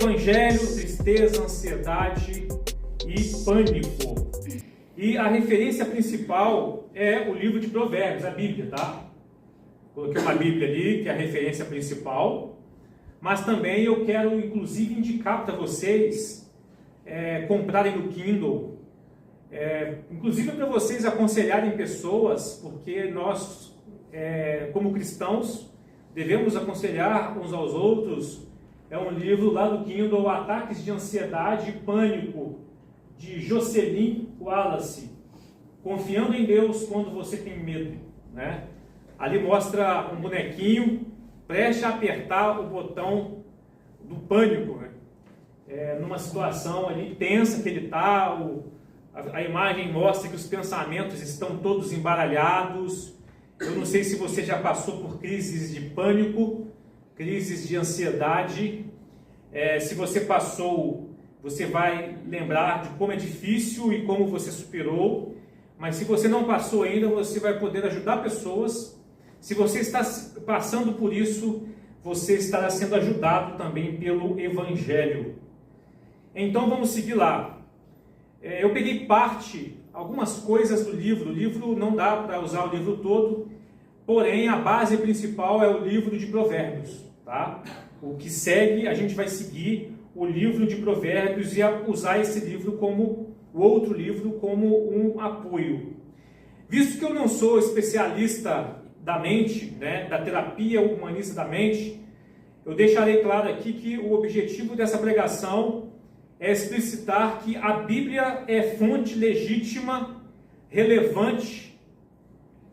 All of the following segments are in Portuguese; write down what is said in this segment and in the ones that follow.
Evangelho, tristeza, ansiedade e pânico. E a referência principal é o livro de Provérbios, a Bíblia, tá? Coloquei uma Bíblia ali, que é a referência principal, mas também eu quero, inclusive, indicar para vocês comprarem no Kindle, inclusive para vocês aconselharem pessoas, porque nós, como cristãos, devemos aconselhar uns aos outros. É um livro lá do Kindle, Ataques de Ansiedade e Pânico, de Jocelyn Wallace. Confiando em Deus quando você tem medo, né? Ali mostra um bonequinho prestes a apertar o botão do pânico, né? Numa situação ali tensa que ele está, a imagem mostra que os pensamentos estão todos embaralhados. Eu não sei se você já passou por crises de pânico, crises de ansiedade. Se você passou, você vai lembrar de como é difícil e como você superou. Mas se você não passou ainda, você vai poder ajudar pessoas. Se você está passando por isso, você estará sendo ajudado também pelo Evangelho. Então vamos seguir lá. Eu peguei algumas coisas do livro. O livro não dá para usar o livro todo, porém a base principal é o livro de Provérbios, tá? O que segue, a gente vai seguir o livro de Provérbios e usar esse livro como o outro livro como um apoio. Visto que eu não sou especialista da mente, né, da terapia humanista da mente, eu deixarei claro aqui que o objetivo dessa pregação é explicitar que a Bíblia é fonte legítima, relevante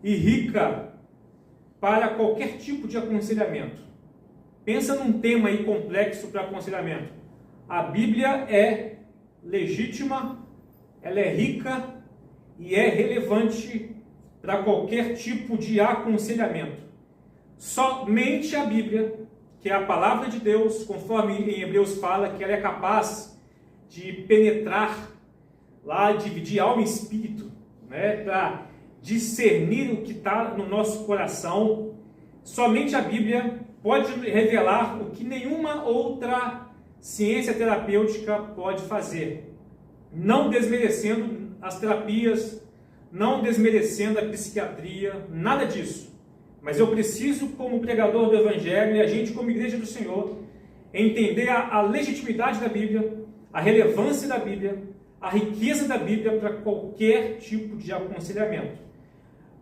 e rica para qualquer tipo de aconselhamento. Pensa num tema aí complexo para aconselhamento. A Bíblia é legítima, ela é rica e é relevante para qualquer tipo de aconselhamento. Somente a Bíblia, que é a palavra de Deus, conforme em Hebreus fala, que ela é capaz de penetrar lá, dividir alma e espírito, né, para discernir o que está no nosso coração. Somente a Bíblia pode revelar o que nenhuma outra ciência terapêutica pode fazer, não desmerecendo as terapias, não desmerecendo a psiquiatria, nada disso. Mas eu preciso, como pregador do Evangelho, e a gente como Igreja do Senhor, entender a legitimidade da Bíblia, a relevância da Bíblia, a riqueza da Bíblia para qualquer tipo de aconselhamento.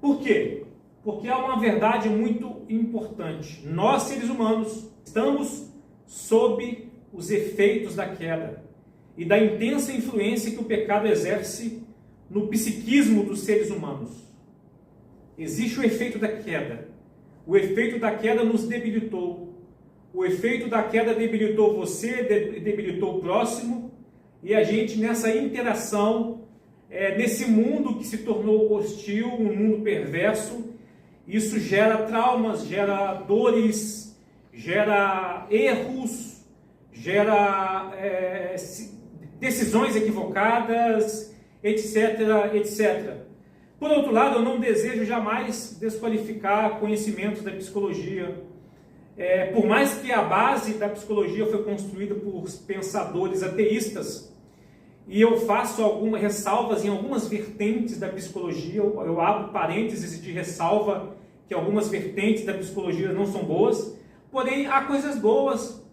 Por quê? Porque há uma verdade muito importante. Nós, seres humanos, estamos sob os efeitos da queda e da intensa influência que o pecado exerce no psiquismo dos seres humanos. Existe o efeito da queda. O efeito da queda nos debilitou. O efeito da queda debilitou você, debilitou o próximo, e a gente nessa interação, nesse mundo que se tornou hostil, um mundo perverso, isso gera traumas, gera dores, gera erros, gera decisões equivocadas, etc, etc. Por outro lado, eu não desejo jamais desqualificar conhecimentos da psicologia. Por mais que a base da psicologia foi construída por pensadores ateístas, e eu faço algumas ressalvas em algumas vertentes da psicologia, eu abro parênteses de ressalva que algumas vertentes da psicologia não são boas, porém há coisas boas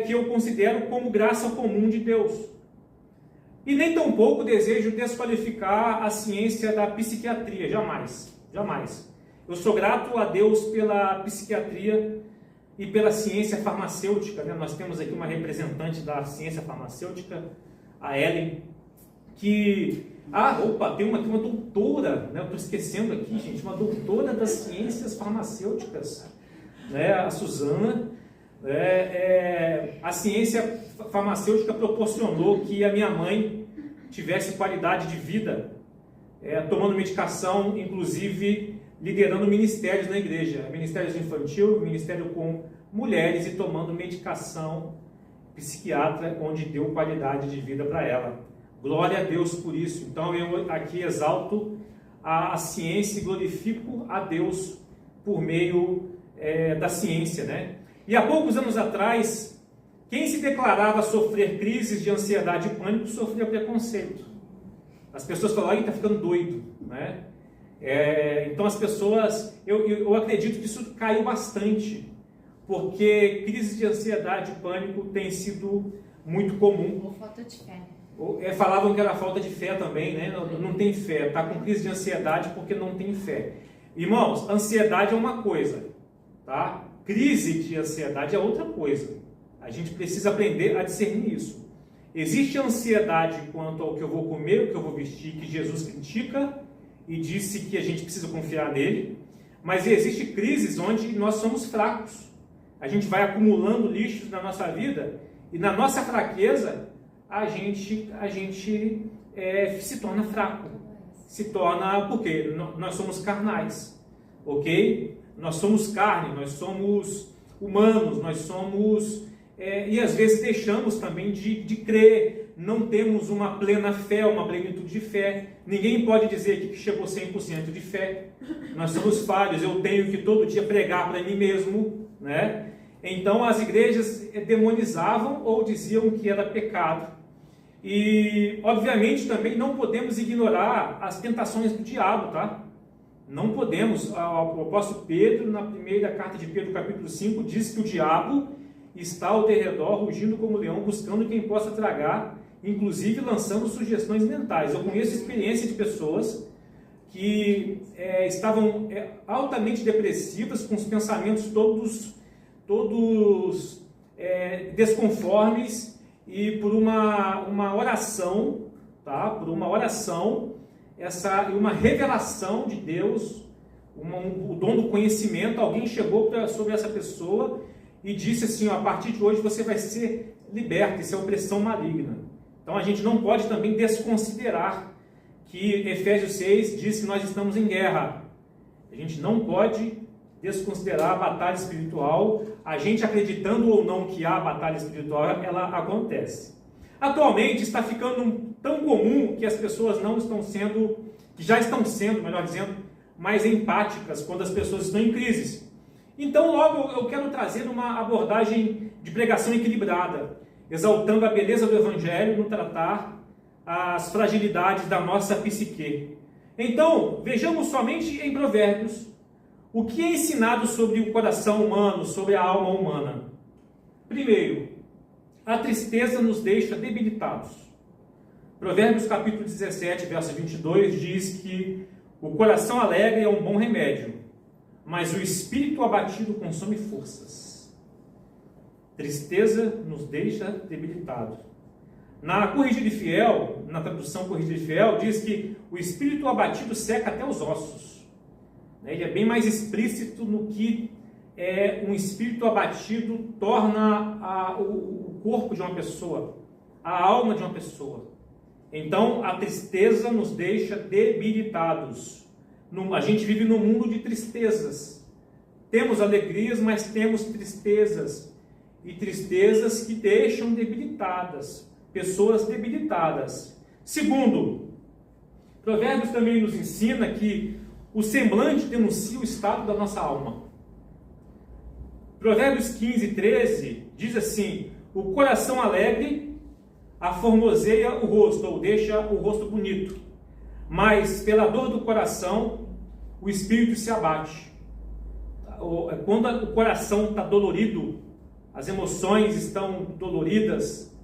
que eu considero como graça comum de Deus. E nem tampouco desejo desqualificar a ciência da psiquiatria, jamais, jamais. Eu sou grato a Deus pela psiquiatria e pela ciência farmacêutica, né? Nós temos aqui uma representante da ciência farmacêutica, a Ellen, que... tem uma doutora, né? Eu estou esquecendo aqui, gente, uma doutora das ciências farmacêuticas, né? A Suzana. A ciência farmacêutica proporcionou que a minha mãe tivesse qualidade de vida, tomando medicação, inclusive liderando ministérios na igreja, ministérios infantil, ministério com mulheres, e tomando medicação psiquiatra, onde deu qualidade de vida para ela. Glória a Deus por isso. Então eu aqui exalto a ciência e glorifico a Deus por meio da ciência, né? E há poucos anos atrás Quem se declarava sofrer crises de ansiedade e pânico sofria preconceito. As pessoas falavam, está ficando doido, né? Então as pessoas, eu acredito que isso caiu bastante, porque crises de ansiedade e pânico tem sido muito comum. Ou falta de fé. Falavam que era falta de fé também, né? Não tem fé, está com crise de ansiedade porque não tem fé. Irmãos, ansiedade é uma coisa, tá? Crise de ansiedade é outra coisa. A gente precisa aprender a discernir isso. Existe ansiedade quanto ao que eu vou comer, o que eu vou vestir, que Jesus critica e disse que a gente precisa confiar nele. Mas existe crises onde nós somos fracos. A gente vai acumulando lixos na nossa vida e na nossa fraqueza a gente se torna fraco. Se torna, porque nós somos carnais, ok? Nós somos carne, nós somos humanos, nós somos... e às vezes deixamos também de crer, não temos uma plena fé, uma plenitude de fé. Ninguém pode dizer aqui que chegou 100% de fé. Nós somos falhos, eu tenho que todo dia pregar para mim mesmo, né? Então as igrejas demonizavam ou diziam que era pecado. E obviamente também não podemos ignorar as tentações do diabo, tá? Não podemos. O apóstolo Pedro, na primeira carta de Pedro, capítulo 5, diz que o diabo está ao derredor, rugindo como leão, buscando quem possa tragar, inclusive lançando sugestões mentais. Eu conheço experiência de pessoas que estavam altamente depressivas, com os pensamentos todos desconformes, e por uma oração, tá? Por uma oração, uma revelação de Deus, o dom do conhecimento, alguém chegou sobre essa pessoa e disse assim, a partir de hoje você vai ser liberto, isso é opressão maligna. Então a gente não pode também desconsiderar que Efésios 6 diz que nós estamos em guerra. A gente não pode desconsiderar a batalha espiritual, a gente acreditando ou não que há batalha espiritual, ela acontece. Atualmente está ficando tão comum que as pessoas não estão sendo, que já estão sendo, melhor dizendo, mais empáticas quando as pessoas estão em crise. Então, logo, eu quero trazer uma abordagem de pregação equilibrada, exaltando a beleza do Evangelho no tratar as fragilidades da nossa psique. Então, vejamos somente em Provérbios o que é ensinado sobre o coração humano, sobre a alma humana. Primeiro, a tristeza nos deixa debilitados. Provérbios capítulo 17, verso 22 diz que o coração alegre é um bom remédio, mas o espírito abatido consome forças. Tristeza nos deixa debilitados. Na Corrigida e Fiel, na tradução Corrigida e Fiel, diz que o espírito abatido seca até os ossos. Ele é bem mais explícito no que um espírito abatido torna o corpo de uma pessoa, a alma de uma pessoa. Então, a tristeza nos deixa debilitados. A gente vive num mundo de tristezas. Temos alegrias, mas temos tristezas. E tristezas que deixam debilitadas, pessoas debilitadas. Segundo, Provérbios também nos ensina que o semblante denuncia o estado da nossa alma. Provérbios 15, 13 diz assim: o coração alegre aformoseia o rosto, ou deixa o rosto bonito, mas pela dor do coração o espírito se abate. Quando o coração está dolorido, as emoções estão doloridas,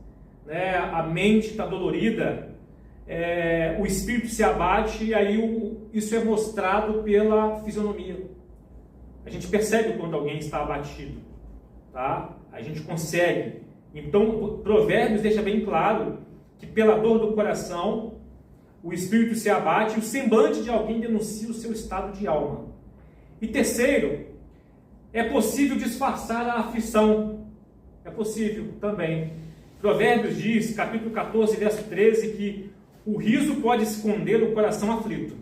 né? A mente está dolorida, o espírito se abate, e aí isso é mostrado pela fisionomia. A gente percebe quando alguém está abatido, tá? A gente consegue. Então, Provérbios deixa bem claro que pela dor do coração o espírito se abate e o semblante de alguém denuncia o seu estado de alma. E terceiro, é possível disfarçar a aflição. É possível também. Provérbios diz, capítulo 14, verso 13, que o riso pode esconder o coração aflito,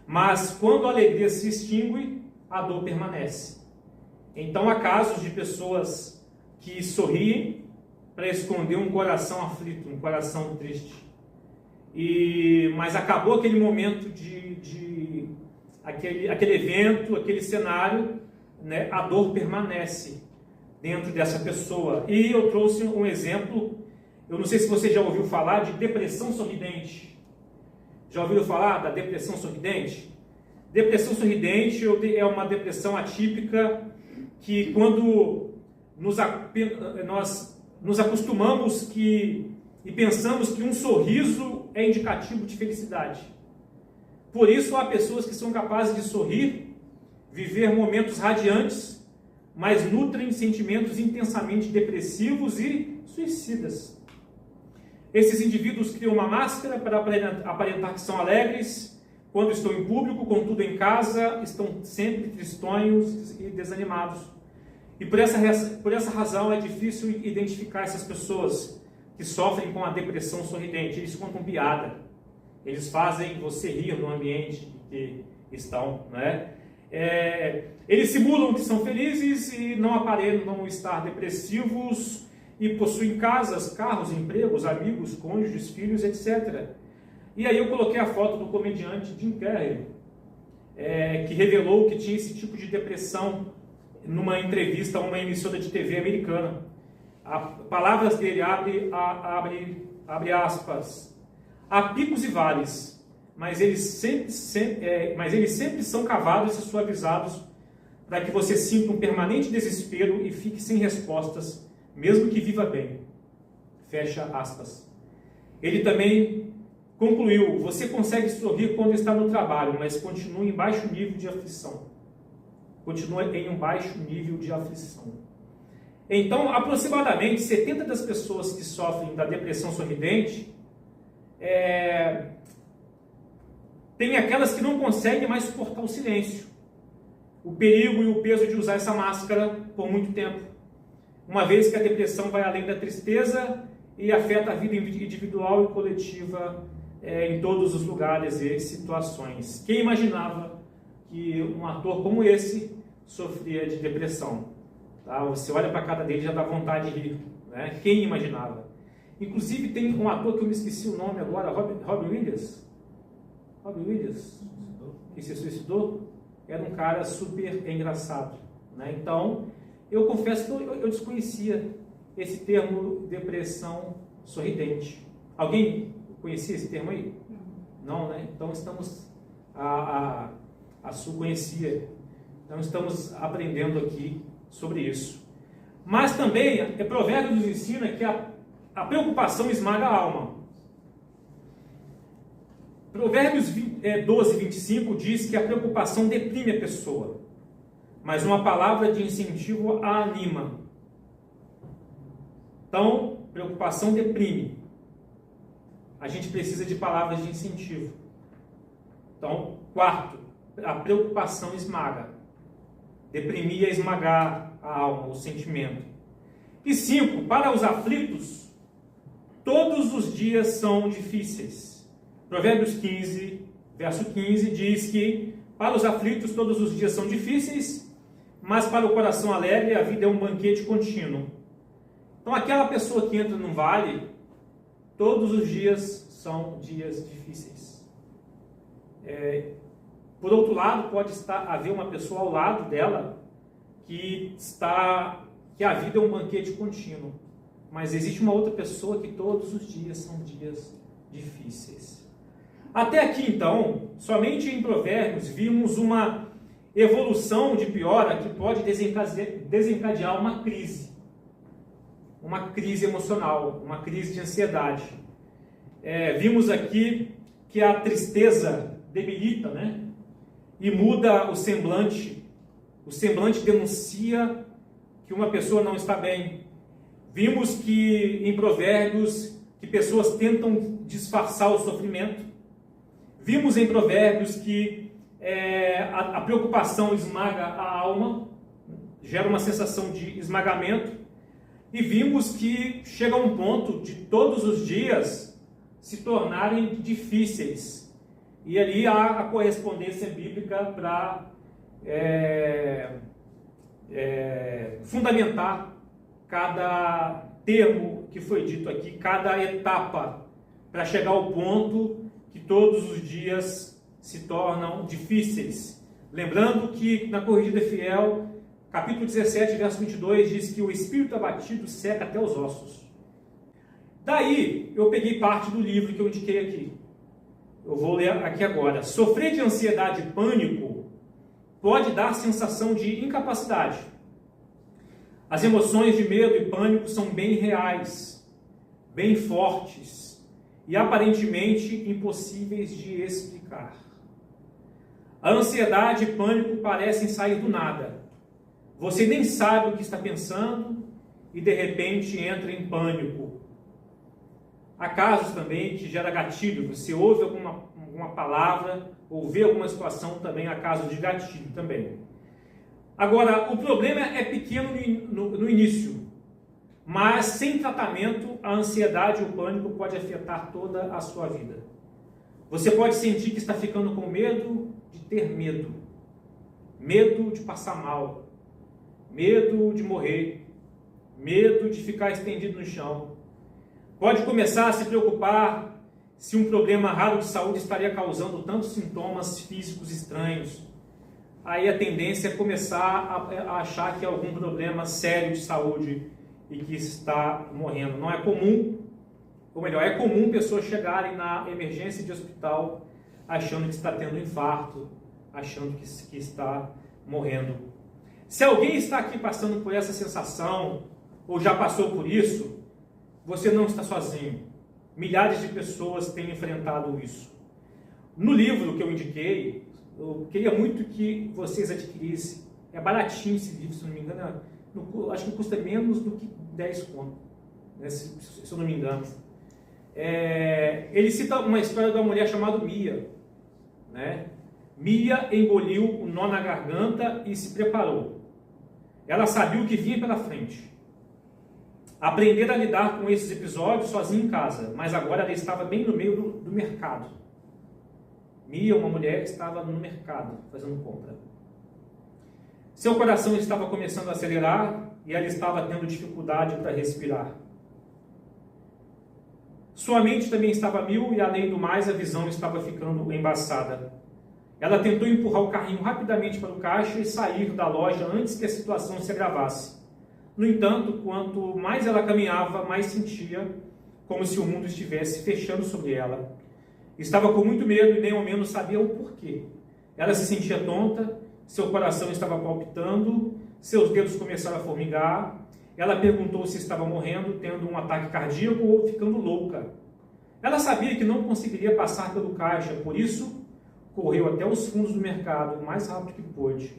mas quando a alegria se extingue, a dor permanece. Então há casos de pessoas que sorriem para esconder um coração aflito, um coração triste. Mas acabou aquele momento aquele evento, aquele cenário, né? A dor permanece. dentro dessa pessoa. E eu trouxe um exemplo, eu não sei se você já ouviu falar de depressão sorridente. Já ouviram falar da depressão sorridente? Depressão sorridente é uma depressão atípica que quando nós nos acostumamos e pensamos que um sorriso é indicativo de felicidade. Por isso há pessoas que são capazes de sorrir, viver momentos radiantes, mas nutrem sentimentos intensamente depressivos e suicidas. Esses indivíduos criam uma máscara para aparentar que são alegres. Quando estão em público, contudo em casa, estão sempre tristonhos e desanimados. E por essa razão é difícil identificar essas pessoas que sofrem com a depressão sorridente. Eles contam piada. Eles fazem você rir no ambiente que estão, né? Eles simulam que são felizes e não aparentam estar depressivos e possuem casas, carros, empregos, amigos, cônjuges, filhos, etc. E aí eu coloquei a foto do comediante Jim Carrey, que revelou que tinha esse tipo de depressão numa entrevista a uma emissora de TV americana. Palavras dele, abre aspas, há picos e vales, mas eles sempre são cavados e suavizados para que você sinta um permanente desespero e fique sem respostas, mesmo que viva bem. Fecha aspas. Ele também concluiu, você consegue sorrir quando está no trabalho, mas continua em baixo nível de aflição. Continua em um baixo nível de aflição. Então, aproximadamente 70% das pessoas que sofrem da depressão sorridente tem aquelas que não conseguem mais suportar o silêncio, o perigo e o peso de usar essa máscara por muito tempo, uma vez que a depressão vai além da tristeza e afeta a vida individual e coletiva em todos os lugares e situações. Quem imaginava que um ator como esse sofria de depressão? Tá? Você olha para a cara dele e já dá vontade de rir, né? Quem imaginava? Inclusive tem um ator que eu me esqueci o nome agora, Robin Williams. Robin Williams, que se suicidou, era um cara super engraçado, né? Então, eu confesso que eu desconhecia esse termo depressão sorridente. Alguém conhecia esse termo aí? Não, né? Então a Su conhecia. Então estamos aprendendo aqui sobre isso. Mas também, Provérbios nos ensina que a preocupação esmaga a alma. Provérbios 12, 25 diz que a preocupação deprime a pessoa, mas uma palavra de incentivo a anima. Então, preocupação deprime. A gente precisa de palavras de incentivo. Então, quarto, a preocupação esmaga. Deprimir é esmagar a alma, o sentimento. E 5, para os aflitos, todos os dias são difíceis. Provérbios 15, verso 15, diz que para os aflitos todos os dias são difíceis, mas para o coração alegre a vida é um banquete contínuo. Então aquela pessoa que entra num vale, todos os dias são dias difíceis. Por outro lado, pode haver uma pessoa ao lado dela que a vida é um banquete contínuo. Mas existe uma outra pessoa que todos os dias são dias difíceis. Até aqui, então, somente em Provérbios vimos uma evolução de piora que pode desencadear uma crise emocional, uma crise de ansiedade. Vimos aqui que a tristeza debilita, né? E muda o semblante. O semblante denuncia que uma pessoa não está bem. Vimos que em Provérbios que pessoas tentam disfarçar o sofrimento. Vimos em Provérbios que a preocupação esmaga a alma, gera uma sensação de esmagamento. E vimos que chega um ponto de todos os dias se tornarem difíceis. E ali há a correspondência bíblica para fundamentar cada termo que foi dito aqui, cada etapa, para chegar ao ponto que todos os dias se tornam difíceis. Lembrando que na corrigida fiel, capítulo 17, verso 22, diz que o espírito abatido seca até os ossos. Daí, eu peguei parte do livro que eu indiquei aqui. Eu vou ler aqui agora. Sofrer de ansiedade e pânico pode dar sensação de incapacidade. As emoções de medo e pânico são bem reais, bem fortes e aparentemente impossíveis de explicar. A ansiedade e pânico parecem sair do nada. Você nem sabe o que está pensando e de repente entra em pânico. Há casos também que gera gatilho. Você ouve alguma palavra ou vê alguma situação, também há casos de gatilho também. Agora, o problema é pequeno no início, mas sem tratamento, a ansiedade e o pânico pode afetar toda a sua vida. Você pode sentir que está ficando com medo de ter medo, medo de passar mal, medo de morrer, medo de ficar estendido no chão. Pode começar a se preocupar se um problema raro de saúde estaria causando tantos sintomas físicos estranhos. Aí a tendência é começar a achar que é algum problema sério de saúde e que está morrendo. Não é comum, ou melhor, é comum pessoas chegarem na emergência de hospital achando que está tendo um infarto, achando que está morrendo. Se alguém está aqui passando por essa sensação, ou já passou por isso, você não está sozinho. Milhares de pessoas têm enfrentado isso. No livro que eu indiquei, eu queria muito que vocês adquirissem. É baratinho esse livro, se não me engano. Acho que custa menos do que 10 conto, né, se eu não me engano. Ele cita uma história de uma mulher chamada Mia. Né? Mia engoliu o nó na garganta e se preparou. Ela sabia o que vinha pela frente. Aprender a lidar com esses episódios sozinha em casa, mas agora ela estava bem no meio do mercado. Mia, uma mulher, estava no mercado fazendo compra. Seu coração estava começando a acelerar e ela estava tendo dificuldade para respirar. Sua mente também estava a mil e, além do mais, a visão estava ficando embaçada. Ela tentou empurrar o carrinho rapidamente para o caixa e sair da loja antes que a situação se agravasse. No entanto, quanto mais ela caminhava, mais sentia como se o mundo estivesse fechando sobre ela. Estava com muito medo e nem ao menos sabia o porquê. Ela se sentia tonta, seu coração estava palpitando, seus dedos começaram a formigar. Ela perguntou se estava morrendo, tendo um ataque cardíaco ou ficando louca. Ela sabia que não conseguiria passar pelo caixa, por isso correu até os fundos do mercado o mais rápido que pôde.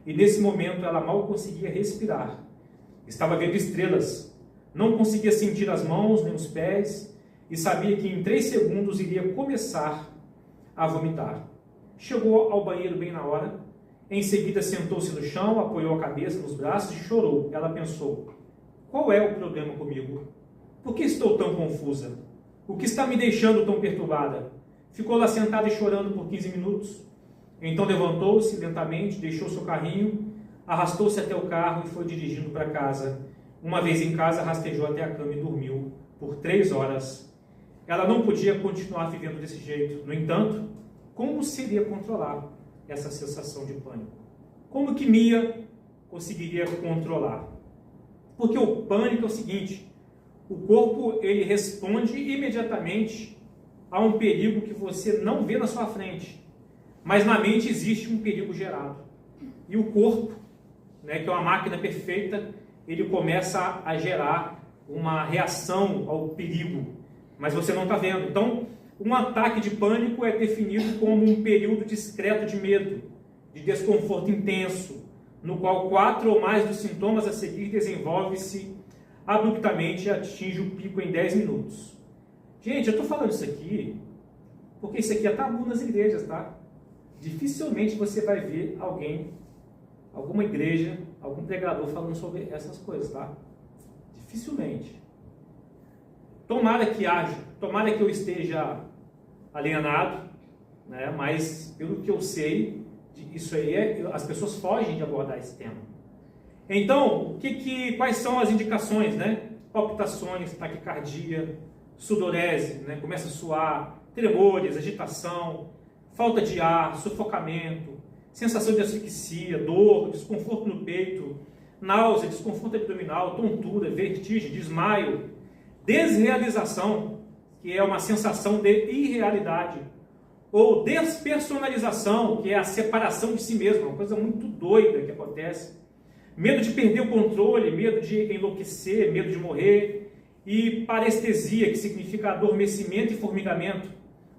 E nesse momento ela mal conseguia respirar. Estava vendo estrelas, não conseguia sentir as mãos nem os pés e sabia que em 3 segundos iria começar a vomitar. Chegou ao banheiro bem na hora, em seguida sentou-se no chão, apoiou a cabeça nos braços e chorou. Ela pensou: qual é o problema comigo? Por que estou tão confusa? O que está me deixando tão perturbada? Ficou lá sentada e chorando por 15 minutos. Então levantou-se lentamente, deixou seu carrinho, arrastou-se até o carro e foi dirigindo para casa. Uma vez em casa, rastejou até a cama e dormiu por 3 horas. Ela não podia continuar vivendo desse jeito. No entanto, como seria controlar essa sensação de pânico? Como que Mia conseguiria controlar? Porque o pânico é o seguinte: o corpo ele responde imediatamente a um perigo que você não vê na sua frente, mas na mente existe um perigo gerado. E o corpo, né, que é uma máquina perfeita, ele começa a gerar uma reação ao perigo, mas você não está vendo. Então, um ataque de pânico é definido como um período discreto de medo, de desconforto intenso, no qual 4 ou mais dos sintomas a seguir desenvolve-se abruptamente e atinge o pico em 10 minutos. Gente, eu estou falando isso aqui porque isso aqui é tabu nas igrejas, tá? Dificilmente você vai ver alguém, alguma igreja, algum pregador falando sobre essas coisas, tá? Dificilmente. Tomara que haja, tomara que eu esteja alienado, né? Mas pelo que eu sei, isso aí as pessoas fogem de abordar esse tema. Então, quais são as indicações, né? Palpitações, taquicardia, sudorese, né? Começa a suar, tremores, agitação, falta de ar, sufocamento, sensação de asfixia, dor, desconforto no peito, náusea, desconforto abdominal, tontura, vertigem, desmaio, desrealização, que é uma sensação de irrealidade, ou despersonalização, que é a separação de si mesmo, uma coisa muito doida que acontece, medo de perder o controle, medo de enlouquecer, medo de morrer, e parestesia, que significa adormecimento e formigamento,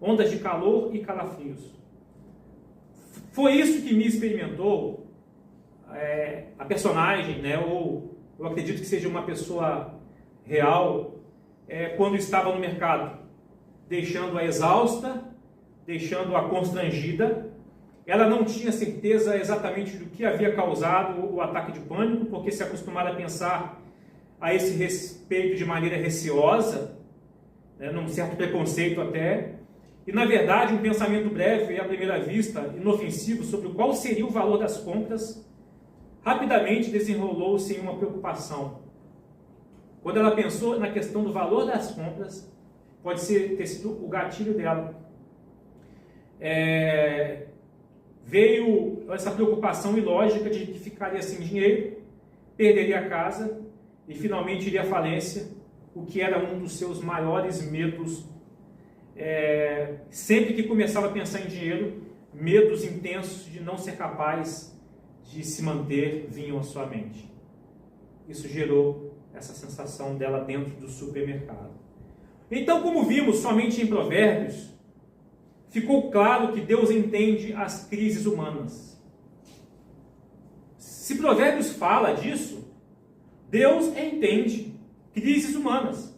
ondas de calor e calafrios. Foi isso que me experimentou a personagem, né? Ou eu acredito que seja uma pessoa real, quando estava no mercado, deixando-a exausta, deixando-a constrangida. Ela não tinha certeza exatamente do que havia causado o ataque de pânico, porque se acostumara a pensar a esse respeito de maneira receosa, né, num certo preconceito até, e na verdade um pensamento breve e à primeira vista inofensivo sobre qual seria o valor das compras, rapidamente desenrolou-se em uma preocupação. Quando ela pensou na questão do valor das compras, pode ter sido o gatilho dela. Veio essa preocupação ilógica de que ficaria sem dinheiro, perderia a casa e finalmente iria à falência, o que era um dos seus maiores medos. Sempre que começava a pensar em dinheiro, medos intensos de não ser capaz de se manter vinham à sua mente. Isso gerou essa sensação dela dentro do supermercado. Então, como vimos somente em Provérbios, ficou claro que Deus entende as crises humanas. Se Provérbios fala disso, Deus entende crises humanas.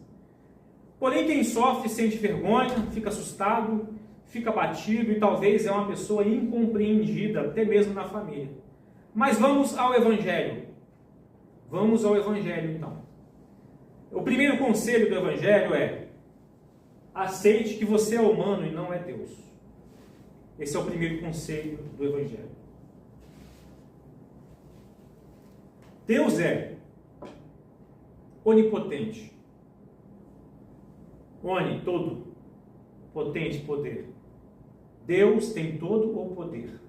Porém, quem sofre sente vergonha, fica assustado, fica abatido e talvez é uma pessoa incompreendida, até mesmo na família. Mas vamos ao Evangelho. Vamos ao Evangelho, então. O primeiro conselho do Evangelho é: aceite que você é humano e não é Deus. Esse é o primeiro conselho do Evangelho. Deus é onipotente. Oni, todo. Potente, poder. Deus tem todo o poder.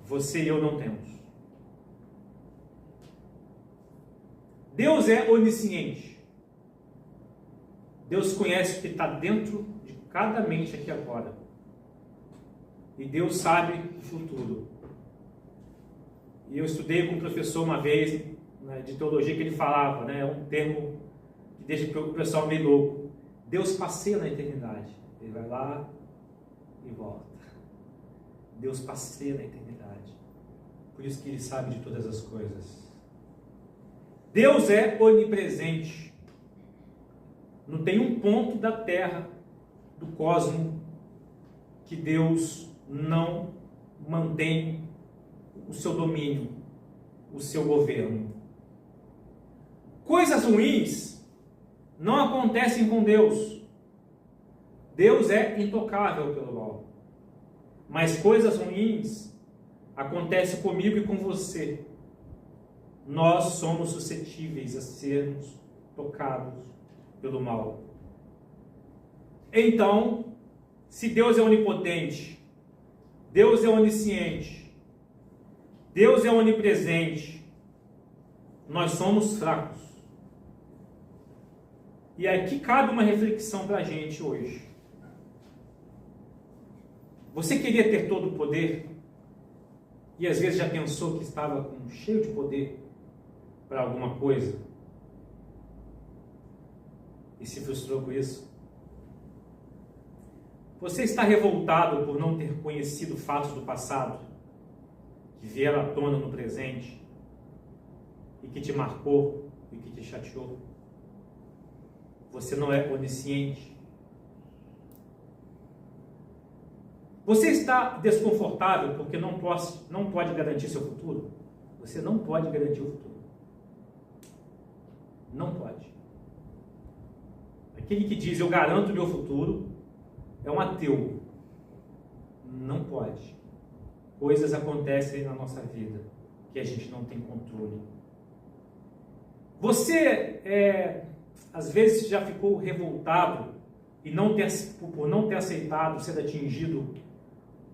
Você e eu não temos. Deus é onisciente. Deus conhece o que está dentro de cada mente aqui agora. E Deus sabe o futuro. E eu estudei com um professor uma vez, né, de teologia, que ele falava, né, um termo que deixa o pessoal meio louco. Deus passeia na eternidade. Ele vai lá e volta. Deus passeia na eternidade. Por isso que Ele sabe de todas as coisas. Deus é onipresente. Não tem um ponto da terra, do cosmo, que Deus não mantém o seu domínio, o seu governo. Coisas ruins não acontecem com Deus. Deus é intocável pelo mal. Mas coisas ruins acontecem comigo e com você. Nós somos suscetíveis a sermos tocados pelo mal. Então, se Deus é onipotente, Deus é onisciente, Deus é onipresente, nós somos fracos. E aqui cabe uma reflexão para a gente hoje. Você queria ter todo o poder? E às vezes já pensou que estava cheio de poder para alguma coisa? E se frustrou com isso? Você está revoltado por não ter conhecido fatos do passado, que vieram à tona no presente, e que te marcou e que te chateou? Você não é onisciente? Você está desconfortável porque não pode garantir seu futuro? Você não pode garantir o futuro. Não pode. Aquele que diz, eu garanto o meu futuro, é um ateu. Não pode. Coisas acontecem na nossa vida que a gente não tem controle. Você, às vezes, já ficou revoltado e por não ter aceitado ser atingido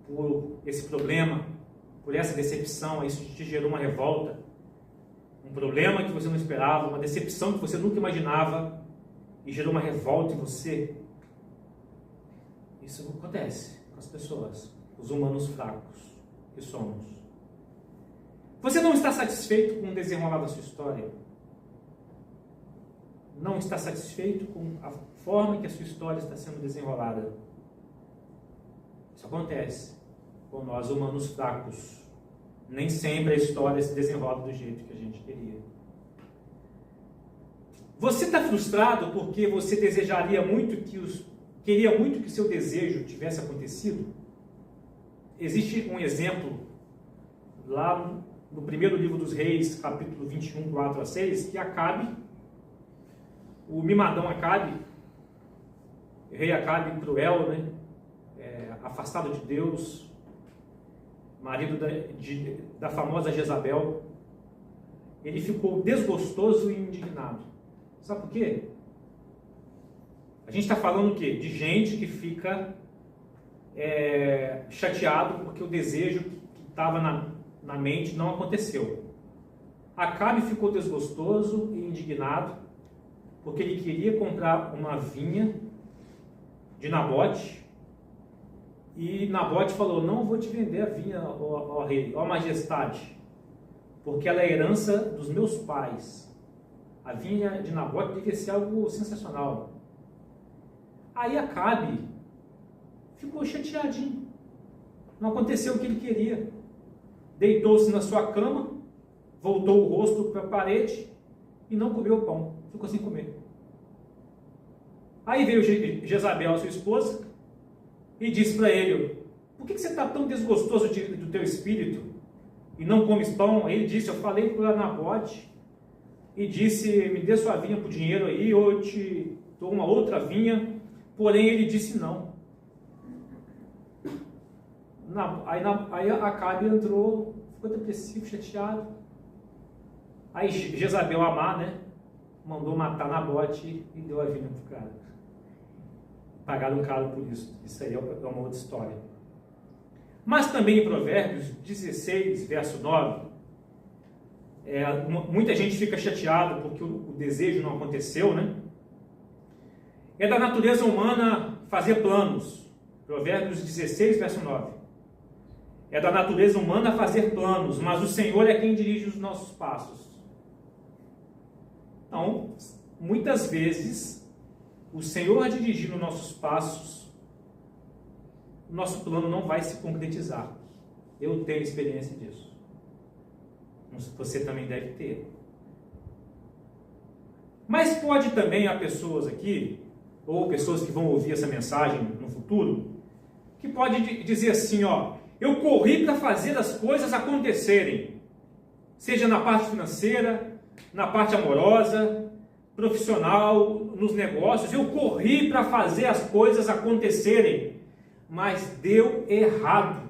por esse problema, por essa decepção, isso te gerou uma revolta, um problema que você não esperava, uma decepção que você nunca imaginava e gerou uma revolta em você. Isso acontece com as pessoas, os humanos fracos que somos. Você não está satisfeito com o desenrolar da sua história? Não está satisfeito com a forma que a sua história está sendo desenrolada? Isso acontece com nós humanos fracos. Nem sempre a história se desenrola do jeito que a gente queria. Você está frustrado porque você queria muito que o seu desejo tivesse acontecido? Existe um exemplo lá no primeiro livro dos Reis, capítulo 21, 4 a 6, que Acabe, o mimadão Acabe, o rei Acabe cruel, né? Afastado de Deus, marido da famosa Jezabel, ele ficou desgostoso e indignado. Sabe por quê? A gente está falando o quê? De gente que fica chateado porque o desejo que estava na mente não aconteceu. Acabe ficou desgostoso e indignado porque ele queria comprar uma vinha de Nabote, e Nabote falou: não vou te vender a vinha, ó rei, ó majestade, porque ela é herança dos meus pais. A vinha de Nabote devia ser algo sensacional. Aí Acabe ficou chateadinho. Não aconteceu o que ele queria. Deitou-se na sua cama, voltou o rosto para a parede e não comeu o pão. Ficou sem comer. Aí veio Jezabel, sua esposa, e disse para ele: por que você está tão desgostoso do teu espírito e não comes pão? Aí ele disse: eu falei para Nabote e disse: me dê sua vinha por dinheiro aí, eu te dou uma outra vinha. Porém ele disse não. Aí Acabe entrou, ficou depressivo, chateado. Aí Jezabel, a má, né, mandou matar Nabote e deu a vinha para o cara. Pagaram caro por isso. Isso aí é uma outra história. Mas também em Provérbios 16, verso 9, muita gente fica chateado porque o desejo não aconteceu, né? É da natureza humana fazer planos. Provérbios 16, verso 9. É da natureza humana fazer planos, mas o Senhor é quem dirige os nossos passos. Então, muitas vezes, o Senhor dirigindo nossos passos, o nosso plano não vai se concretizar. Eu tenho experiência disso. Você também deve ter. Mas pode também há pessoas aqui, ou pessoas que vão ouvir essa mensagem no futuro, que pode dizer assim, ó: eu corri para fazer as coisas acontecerem, seja na parte financeira, na parte amorosa, profissional, nos negócios, eu corri para fazer as coisas acontecerem, mas deu errado.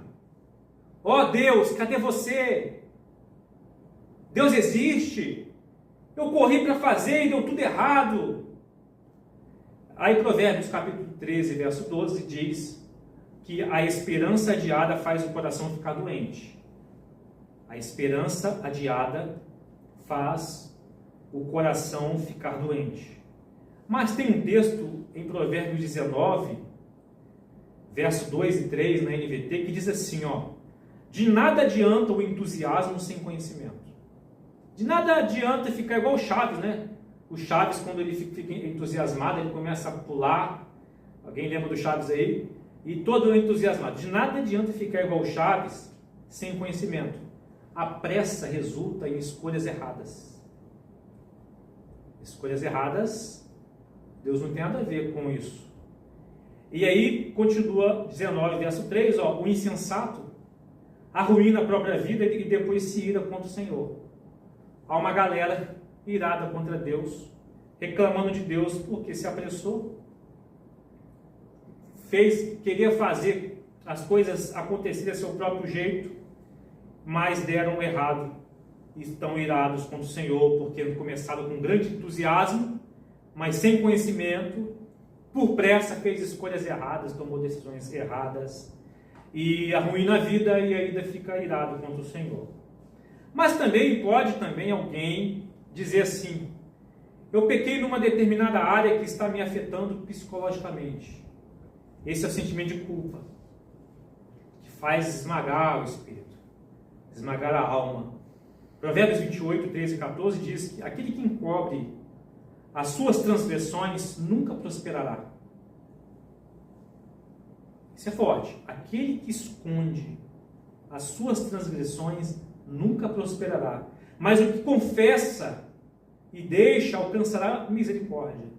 Ó Deus, cadê você? Deus existe? Eu corri para fazer e deu tudo errado. Aí Provérbios capítulo 13, verso 12 diz que a esperança adiada faz o coração ficar doente. A esperança adiada faz o coração ficar doente. Mas tem um texto em Provérbios 19, verso 2 e 3 na NVT, que diz assim, ó: de nada adianta o entusiasmo sem conhecimento. De nada adianta ficar igual o Chaves, né? O Chaves, quando ele fica entusiasmado, ele começa a pular. Alguém lembra do Chaves aí? E todo entusiasmado. De nada adianta ficar igual o Chaves sem conhecimento. A pressa resulta em escolhas erradas. Escolhas erradas, Deus não tem nada a ver com isso. E aí, continua 19, verso 3, ó: o insensato arruína a própria vida e depois se ira contra o Senhor. Há uma galera irada contra Deus, reclamando de Deus porque se apressou, queria fazer as coisas acontecerem a seu próprio jeito, mas deram errado e estão irados contra o Senhor porque começaram com grande entusiasmo, mas sem conhecimento, por pressa fez escolhas erradas, tomou decisões erradas e arruína a vida e ainda fica irado contra o Senhor. Mas também pode alguém dizer assim: eu pequei numa determinada área que está me afetando psicologicamente. Esse é o sentimento de culpa, que faz esmagar o espírito, esmagar a alma. Provérbios 28, 13 e 14 diz que aquele que encobre as suas transgressões nunca prosperará. Isso é forte. Aquele que esconde as suas transgressões nunca prosperará. Mas o que confessa e deixa alcançará misericórdia.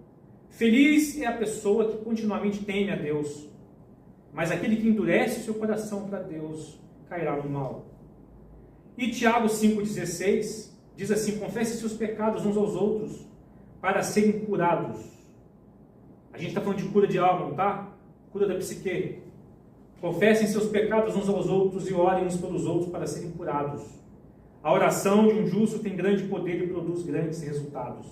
Feliz é a pessoa que continuamente teme a Deus. Mas aquele que endurece o seu coração para Deus cairá no mal. E Tiago 5,16 diz assim: confesse seus pecados uns aos outros para serem curados. A gente está falando de cura de alma, não tá? Cura da psique. Confessem seus pecados uns aos outros e orem uns pelos outros para serem curados. A oração de um justo tem grande poder e produz grandes resultados.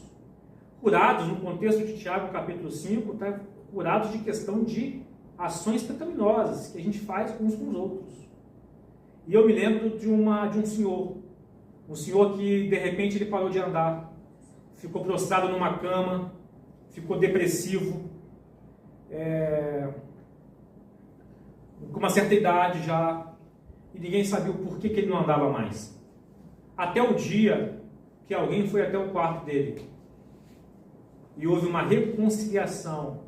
Curados, no contexto de Tiago capítulo 5, tá? Curados de questão de ações pecaminosas que a gente faz uns com os outros. E eu me lembro de um senhor que de repente ele parou de andar, ficou prostrado numa cama, ficou depressivo, com uma certa idade já, e ninguém sabia o porquê que ele não andava mais. Até o dia que alguém foi até o quarto dele e houve uma reconciliação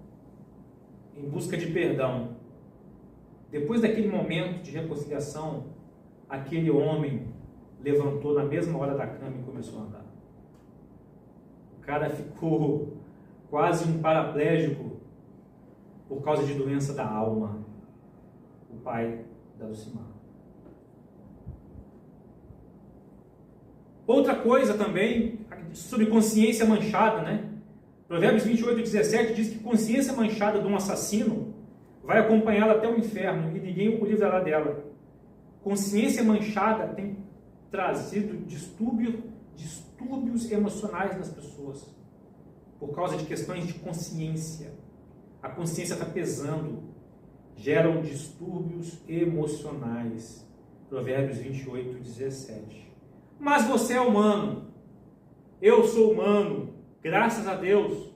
em busca de perdão. Depois daquele momento de reconciliação, aquele homem levantou na mesma hora da cama e começou a andar. O cara ficou quase um paraplégico por causa de doença da alma. O pai da Lucimar. Outra coisa também sobre consciência manchada, né? Provérbios 28, 17 diz que consciência manchada de um assassino vai acompanhá-la até o inferno e ninguém o livrará dela. Consciência manchada tem trazido distúrbios emocionais nas pessoas por causa de questões de consciência. A consciência está pesando, geram distúrbios emocionais. Provérbios 28, 17. Mas você é humano, eu sou humano, graças a Deus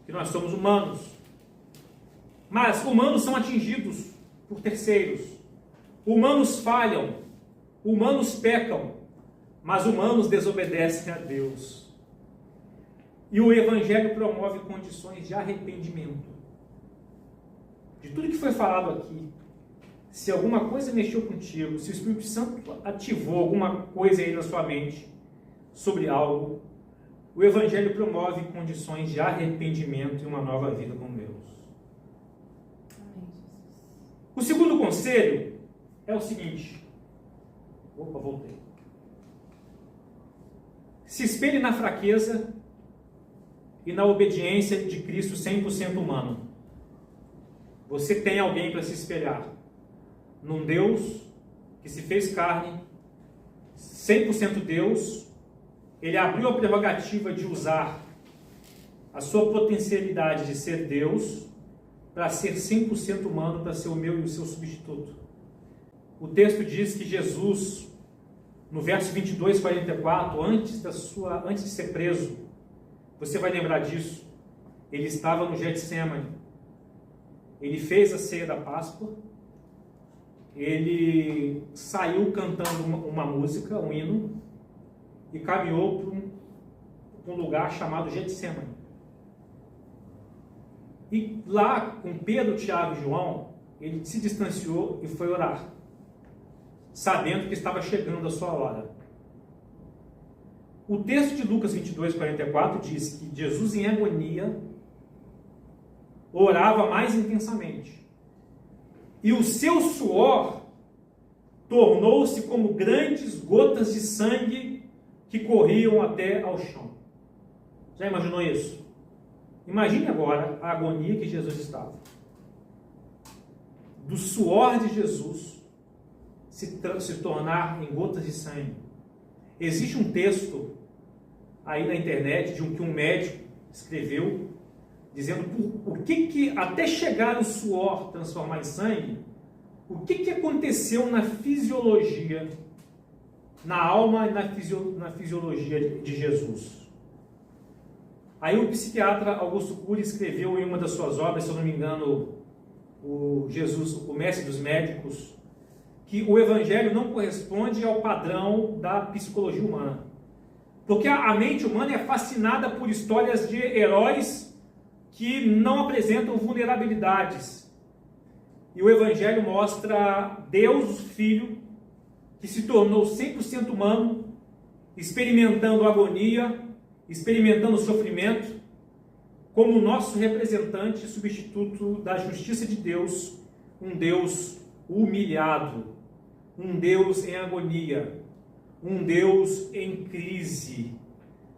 que nós somos humanos. Mas humanos são atingidos por terceiros, humanos falham, humanos pecam, mas humanos desobedecem a Deus. E o Evangelho promove condições de arrependimento. De tudo que foi falado aqui, se alguma coisa mexeu contigo, se o Espírito Santo ativou alguma coisa aí na sua mente sobre algo, o Evangelho promove condições de arrependimento e uma nova vida com Deus. O segundo conselho é o seguinte. Voltei. Se espelhe na fraqueza e na obediência de Cristo 100% humano. Você tem alguém para se espelhar. Num Deus que se fez carne, 100% Deus. Ele abriu a prerrogativa de usar a sua potencialidade de ser Deus para ser 100% humano, para ser o meu e o seu substituto. O texto diz que Jesus, no verso 22, 44, antes de ser preso, você vai lembrar disso, ele estava no Getsemane, ele fez a ceia da Páscoa, ele saiu cantando uma música, um hino, e caminhou para um lugar chamado Getsemane. E lá, com Pedro, Tiago e João, ele se distanciou e foi orar, sabendo que estava chegando a sua hora. O texto de Lucas 22, 44 diz que Jesus, em agonia, orava mais intensamente. E o seu suor tornou-se como grandes gotas de sangue que corriam até ao chão. Já imaginou isso? Imagine agora a agonia que Jesus estava. Do suor de Jesus se tornar em gotas de sangue. Existe um texto aí na internet que um médico escreveu, dizendo o que até chegar o suor transformar em sangue, O que aconteceu na fisiologia, na alma e na fisiologia de Jesus? Aí o psiquiatra Augusto Cury escreveu em uma das suas obras, se eu não me engano, o Jesus, o Mestre dos Médicos, que o Evangelho não corresponde ao padrão da psicologia humana. Porque a mente humana é fascinada por histórias de heróis que não apresentam vulnerabilidades. E o Evangelho mostra Deus, o Filho, que se tornou 100% humano, experimentando agonia, experimentando sofrimento, como nosso representante e substituto da justiça de Deus, um Deus humilhado, um Deus em agonia, um Deus em crise,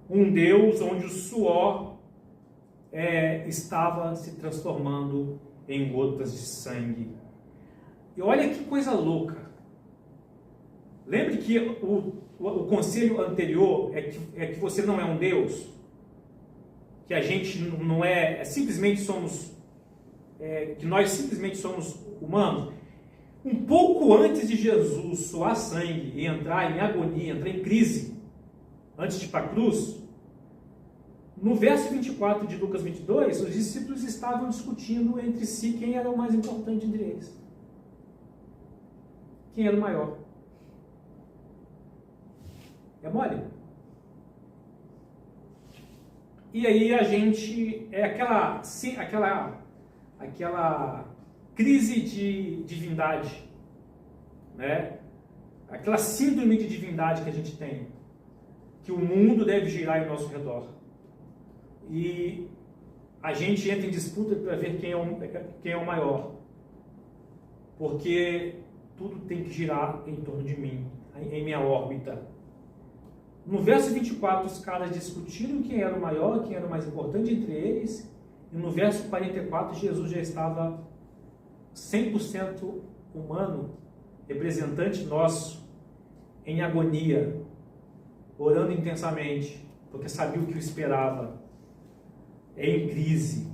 um Deus onde o suor estava se transformando em gotas de sangue. E olha que coisa louca. Lembre que o conselho anterior é que você não é um Deus, que a gente não simplesmente somos, que nós simplesmente somos humanos. Um pouco antes de Jesus suar sangue e entrar em agonia, entrar em crise, antes de ir para a cruz, no verso 24 de Lucas 22, os discípulos estavam discutindo entre si quem era o mais importante entre eles. Quem era o maior? É mole? E aí a gente, aquela crise de divindade, né? Aquela síndrome de divindade que a gente tem, que o mundo deve girar ao nosso redor. E a gente entra em disputa para ver quem é o maior. Porque tudo tem que girar em torno de mim, em minha órbita. No verso 24, os caras discutiram quem era o maior, quem era o mais importante entre eles. E no verso 44, Jesus já estava 100% humano, representante nosso, em agonia, orando intensamente, porque sabia o que o esperava, em crise.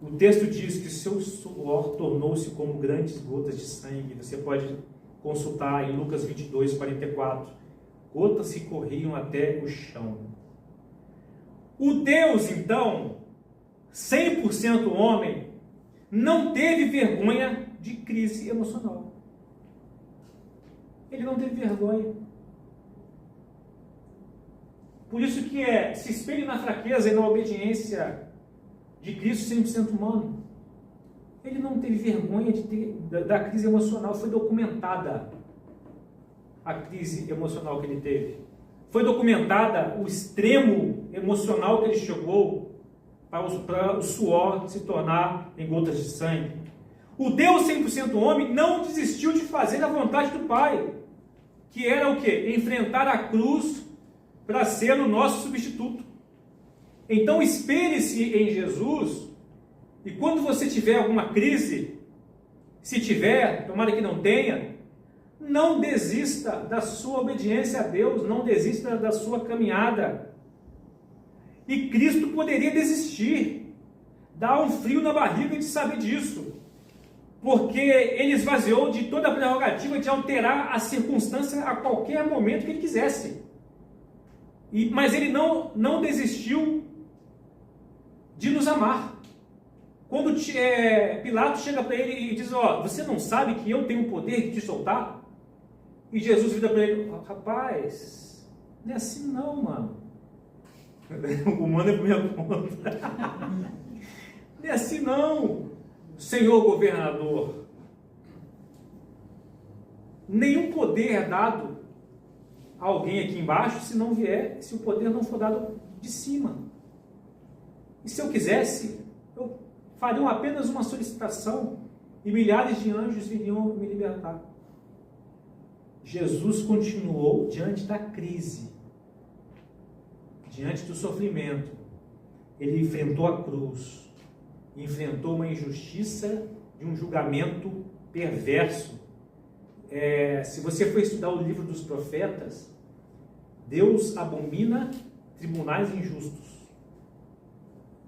O texto diz que seu suor tornou-se como grandes gotas de sangue. Você pode consultar em Lucas 22, 44. Gotas que corriam até o chão. O Deus, então, 100% homem, não teve vergonha de crise emocional. Ele não teve vergonha. Por isso que se espelhe na fraqueza e na obediência de Cristo 100% humano. Ele não teve vergonha da crise emocional. Foi documentada a crise emocional que ele teve. Foi documentada o extremo emocional que ele chegou para o suor se tornar em gotas de sangue. O Deus 100% homem não desistiu de fazer a vontade do Pai, que era o quê? Enfrentar a cruz para ser o nosso substituto. Então espere-se em Jesus, e quando você tiver alguma crise, se tiver, tomara que não tenha, não desista da sua obediência a Deus, não desista da sua caminhada. E Cristo poderia desistir, dar um frio na barriga de saber disso, porque ele esvaziou de toda a prerrogativa de alterar a circunstância a qualquer momento que ele quisesse. Mas ele não desistiu de nos amar. Quando Pilatos chega para ele e diz: você não sabe que eu tenho o poder de te soltar? E Jesus vira para ele: rapaz, não é assim não, mano. O mano é por minha conta. Não é assim não, senhor governador. Nenhum poder é dado a alguém aqui embaixo se o poder não for dado de cima. E se eu quisesse, eu faria apenas uma solicitação e milhares de anjos viriam me libertar. Jesus continuou diante da crise, diante do sofrimento. Ele enfrentou a cruz, enfrentou uma injustiça de um julgamento perverso. Se você for estudar o livro dos profetas, Deus abomina tribunais injustos.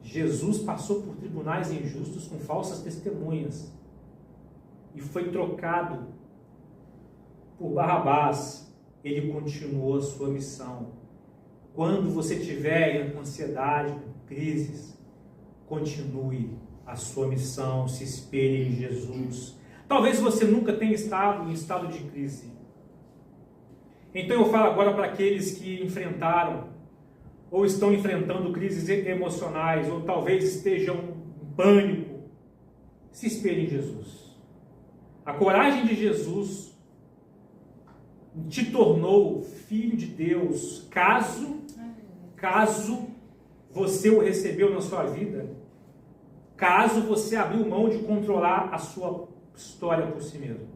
Jesus passou por tribunais injustos com falsas testemunhas. e foi trocado por Barrabás, ele continuou a sua missão. Quando você tiver ansiedade, crises, continue a sua missão, se espelhe em Jesus. Talvez você nunca tenha estado em estado de crise. Então eu falo agora para aqueles que enfrentaram ou estão enfrentando crises emocionais, ou talvez estejam em pânico. Se espelhe em Jesus. A coragem de Jesus te tornou filho de Deus, caso você o recebeu na sua vida, caso você abriu mão de controlar a sua história por si mesmo.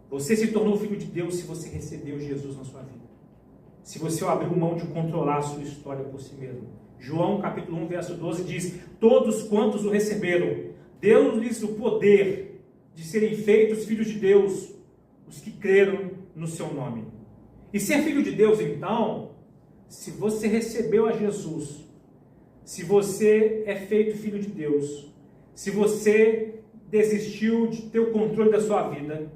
Você se tornou filho de Deus se você recebeu Jesus na sua vida. Se você abriu mão de controlar a sua história por si mesmo. João capítulo 1, verso 12 diz: todos quantos o receberam, deu-lhes o poder de serem feitos filhos de Deus, os que creram no seu nome. E ser filho de Deus, então, se você recebeu a Jesus, se você é feito filho de Deus, se você desistiu de ter o controle da sua vida,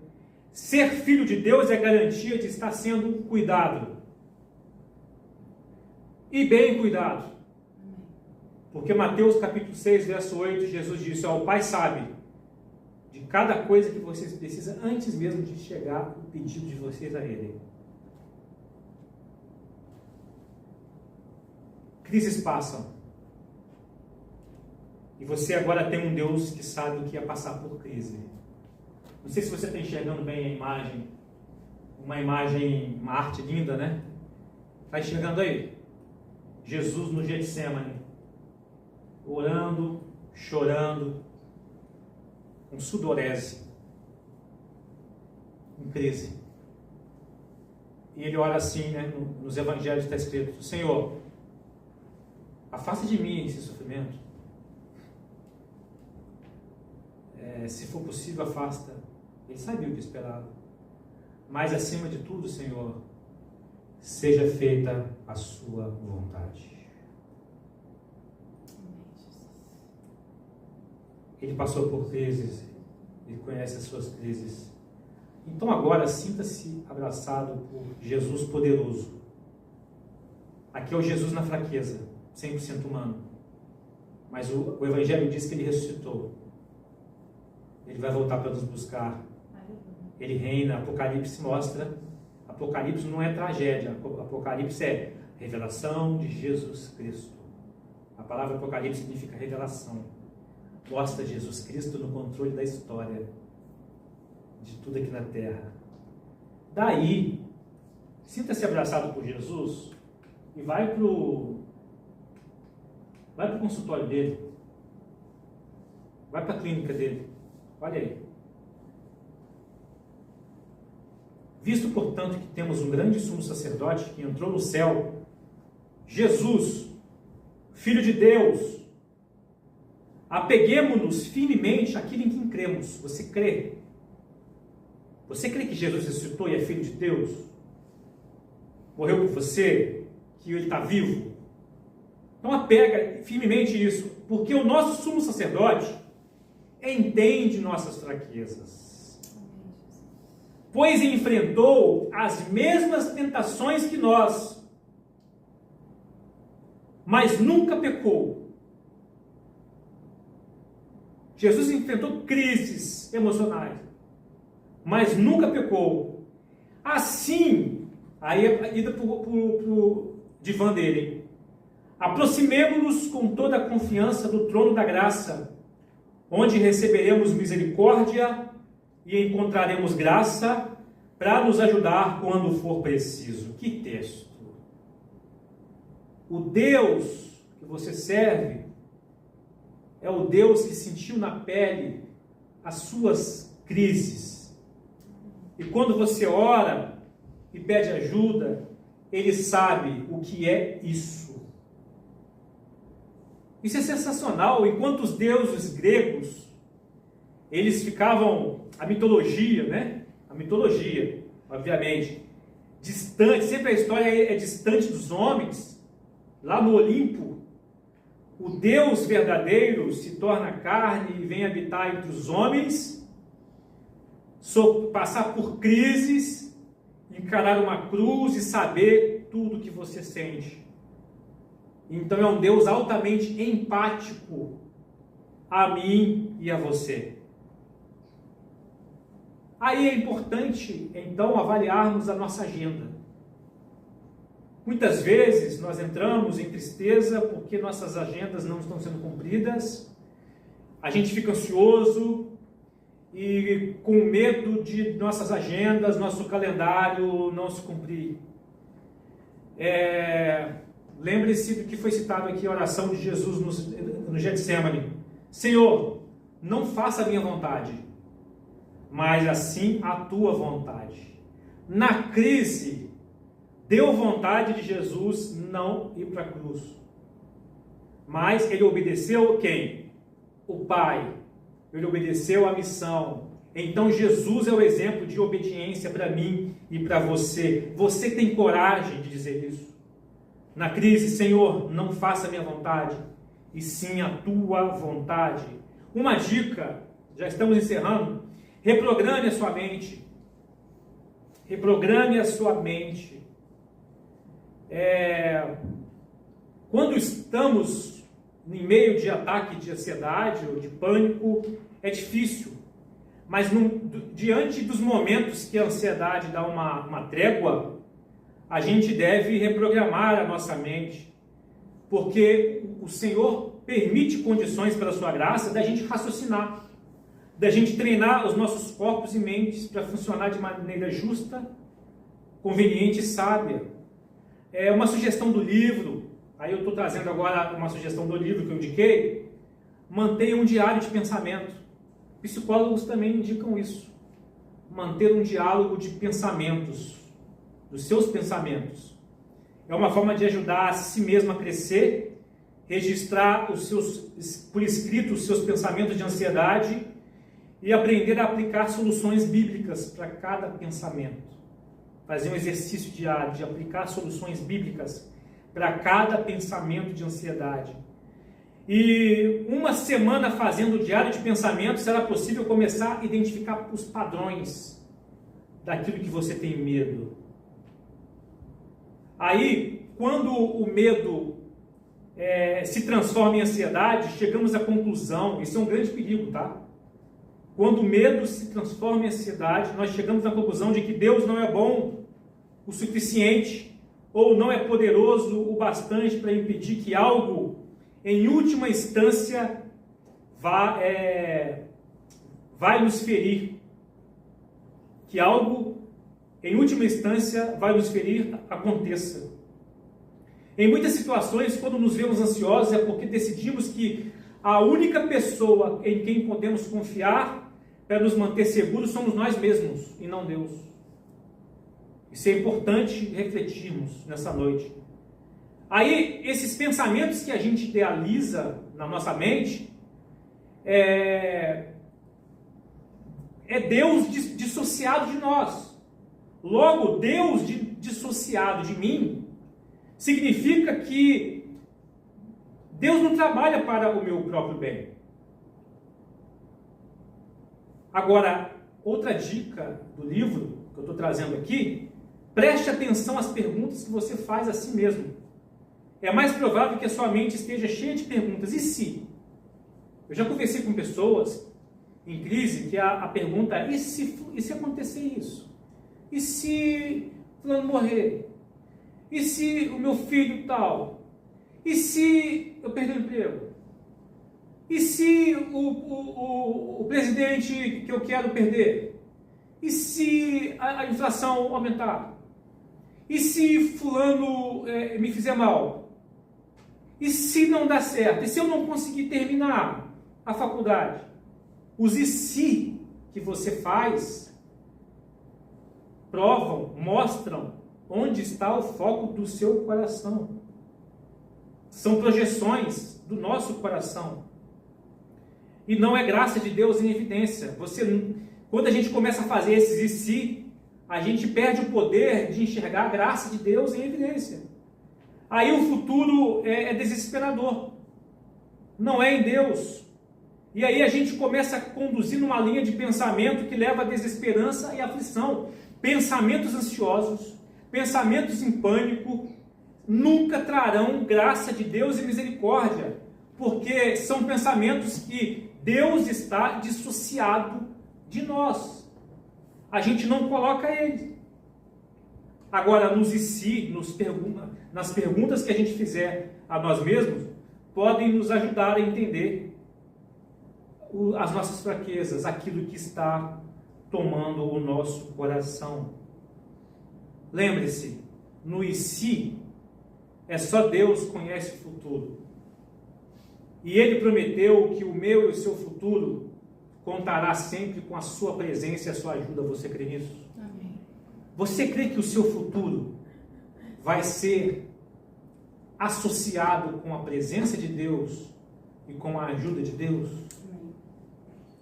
ser filho de Deus é garantia de estar sendo cuidado. E bem cuidado. Porque Mateus capítulo 6, verso 8, Jesus disse: ó, o Pai sabe de cada coisa que vocês precisam antes mesmo de chegar o pedido de vocês a Ele. Crises passam. E você agora tem um Deus que sabe o que é passar por crise. Não sei se você está enxergando bem a imagem. Uma arte linda, né? Está enxergando aí? Jesus no Getsemane, orando, chorando, com sudorese, em crise. E ele ora assim, né? Nos evangelhos está escrito: Senhor, afasta de mim esse sofrimento. Se for possível, afasta. Ele sabia o que esperava. Mas acima de tudo, Senhor, seja feita a sua vontade. Ele passou por crises, ele conhece as suas crises. Então agora sinta-se abraçado por Jesus poderoso. Aqui é o Jesus na fraqueza, 100% humano. Mas o Evangelho diz que ele ressuscitou. Ele vai voltar para nos buscar. Ele reina. Apocalipse mostra. Apocalipse não é tragédia. Apocalipse é revelação de Jesus Cristo. A palavra Apocalipse significa revelação. Mostra Jesus Cristo no controle da história, de tudo aqui na terra. Daí, sinta-se abraçado por Jesus e vai pro consultório dele. Vai para a clínica dele. Olha aí. Visto, portanto, que temos um grande sumo sacerdote que entrou no céu, Jesus, Filho de Deus, apeguemo-nos firmemente àquilo em quem cremos. Você crê? Você crê que Jesus ressuscitou e é Filho de Deus? Morreu por você? Que Ele está vivo? Então apega firmemente isso, porque o nosso sumo sacerdote entende nossas fraquezas, pois enfrentou as mesmas tentações que nós, mas nunca pecou. Jesus enfrentou crises emocionais, mas nunca pecou. Assim, aí a ida para o divã dele. Aproximemo-nos com toda a confiança do trono da graça, onde receberemos misericórdia e encontraremos graça para nos ajudar quando for preciso. Que texto! O Deus que você serve é o Deus que sentiu na pele as suas crises. E quando você ora e pede ajuda, Ele sabe o que é isso. Isso é sensacional. Enquanto os deuses gregos, eles ficavam, a mitologia, né? A mitologia, obviamente, distante, sempre a história é distante dos homens. Lá no Olimpo, o Deus verdadeiro se torna carne e vem habitar entre os homens, passar por crises, encarar uma cruz e saber tudo o que você sente. Então é um Deus altamente empático a mim e a você. Aí é importante, então, avaliarmos a nossa agenda. Muitas vezes nós entramos em tristeza porque nossas agendas não estão sendo cumpridas, a gente fica ansioso e com medo de nossas agendas, nosso calendário não se cumprir. Lembre-se do que foi citado aqui, a oração de Jesus no Getsemane. Senhor, não faça a minha vontade, mas assim a tua vontade. Na crise, deu vontade de Jesus não ir para a cruz. Mas ele obedeceu quem? O Pai. Ele obedeceu a missão. Então Jesus é o exemplo de obediência para mim e para você. Você tem coragem de dizer isso? Na crise, Senhor, não faça a minha vontade, e sim a tua vontade. Uma dica, já estamos encerrando. Reprograme a sua mente. Reprograme a sua mente. Quando estamos em meio de ataque de ansiedade ou de pânico, é difícil. Mas diante dos momentos que a ansiedade dá uma trégua, a gente deve reprogramar a nossa mente. Porque o Senhor permite condições pela sua graça da gente raciocinar, da gente treinar os nossos corpos e mentes para funcionar de maneira justa, conveniente e sábia. Uma sugestão do livro, aí eu estou trazendo agora uma sugestão do livro que eu indiquei. Mantenha um diário de pensamento. Psicólogos também indicam isso. Manter um diálogo de pensamentos, dos seus pensamentos. É uma forma de ajudar a si mesmo a crescer, registrar por escrito os seus pensamentos de ansiedade e aprender a aplicar soluções bíblicas para cada pensamento. Fazer um exercício diário de aplicar soluções bíblicas para cada pensamento de ansiedade. E uma semana fazendo o diário de pensamento, será possível começar a identificar os padrões daquilo que você tem medo. Aí, quando o medo se transforma em ansiedade, chegamos à conclusão, isso é um grande perigo, tá? Quando o medo se transforma em ansiedade, nós chegamos à conclusão de que Deus não é bom o suficiente ou não é poderoso o bastante para impedir que algo, em última instância, vai nos ferir. Que algo, em última instância, vai nos ferir, aconteça. Em muitas situações, quando nos vemos ansiosos, é porque decidimos que a única pessoa em quem podemos confiar para nos manter seguros somos nós mesmos e não Deus. Isso é importante refletirmos nessa noite. Aí, esses pensamentos que a gente idealiza na nossa mente, é Deus dissociado de nós. Logo, Deus dissociado de mim, significa que Deus não trabalha para o meu próprio bem. Agora, outra dica do livro que eu estou trazendo aqui, preste atenção às perguntas que você faz a si mesmo. É mais provável que a sua mente esteja cheia de perguntas. E se? Eu já conversei com pessoas em crise que a pergunta é: e se acontecer isso? E se fulano morrer? E se o meu filho tal? E se eu perder o emprego? E se o presidente que eu quero perder? E se a inflação aumentar? E se fulano me fizer mal? E se não dar certo? E se eu não conseguir terminar a faculdade? Os e se que você faz mostram onde está o foco do seu coração. São projeções do nosso coração. E não é graça de Deus em evidência. Quando a gente começa a fazer esses e se, a gente perde o poder de enxergar a graça de Deus em evidência. Aí o futuro é desesperador. não é em Deus. E aí a gente começa a conduzir numa linha de pensamento que leva à desesperança e aflição. Pensamentos ansiosos, pensamentos em pânico, nunca trarão graça de Deus e misericórdia, porque são pensamentos que Deus está dissociado de nós. A gente não coloca ele. Agora, nos e se, nas perguntas que a gente fizer a nós mesmos, podem nos ajudar a entender as nossas fraquezas, aquilo que está tomando o nosso coração. Lembre-se, no e se, é só Deus que conhece o futuro. E Ele prometeu que o meu e o seu futuro contará sempre com a sua presença e a sua ajuda. Você crê nisso? Amém. Você crê que o seu futuro vai ser associado com a presença de Deus e com a ajuda de Deus? Amém.